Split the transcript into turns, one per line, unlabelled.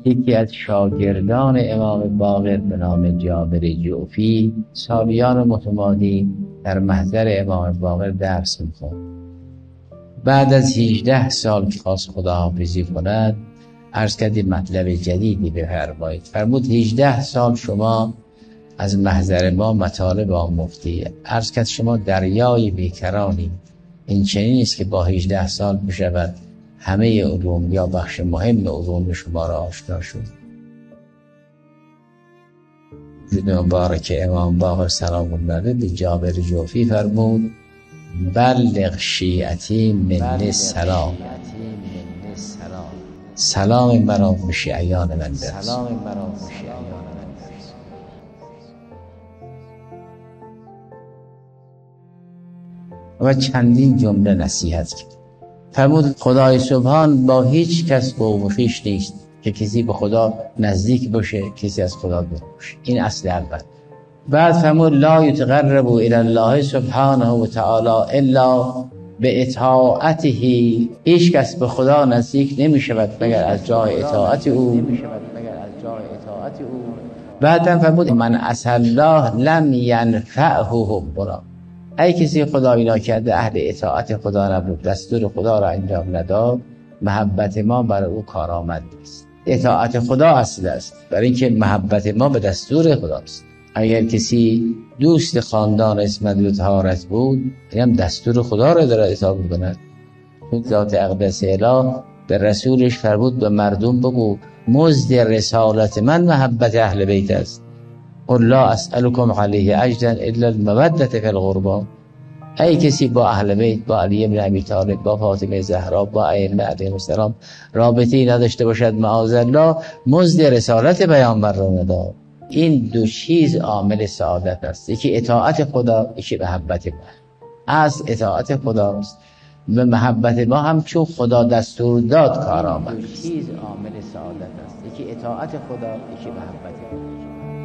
یکی از شاگردان امام باقر به نام جابر جعفی سالیان متمادی در محضر امام باقر درس می‌خواند. بعد از 18 سال که خواست خداحافظی کند، عرض کردیم مطلب جدیدی بفرمایید. فرمود 18 سال شما از محضر ما مطالب آموختی. عرض کرد شما دریای بیکرانی، این چنین نیست که با 18 سال بشود همه علوم یا بخش مهم علوم شما را آشنا شد. وجود مبارک امام باقر سلام الله علیه به جابر جعفی فرمود بلغ شیعتی منی سلام، سلام مرا به شیعیان من برس. و چندین جمله نصیحت کرد. فرمود خدای سبحان با هیچ کس قوم و خویش نیست که کسی به خدا نزدیک باشه، کسی از خدا دور باشه. این اصل اول. بعد فرمود لا یتقرب الی الله سبحانه و تعالی الا به اطاعته، هیچ کس به خدا نزدیک نمی شود مگر از جای اطاعت او. بعد فرمود من عصی الله لم ینفعه حبنا، ای کسی خدایی ناکرده اهل اطاعت خدا نبود، دستور خدا را انجام نداد، محبت ما برای او کارآمد نیست. اطاعت خدا اصل است، برای اینکه محبت ما به دستور خداست. اگر کسی دوست خاندان اسمت و طهارت بود، اینم دستور خدا را داره اطاعت می‌کند. ذات اقدس اله به رسولش فرمود به مردم بگو مزد رسالت من محبت اهل بیت است. قل لا اسألكم علیه اجرا الا المودة فی القربى. ای کسی با اهل بیت، با علی بن ابی طالب، با فاطمه زهرا، با ائمه علیهم السلام رابطه‌ای نداشته باشد معاذالله، مزد رسالت پیامبر را نداد. این دو چیز عامل سعادت است، یکی اطاعت خدا، یکی محبت ما. از اطاعت خداست و محبت ما هم چون خدا دستور داد کارآمد. دو چیز عامل سعادت است، یکی اطاعت خدا، یکی محبت ما.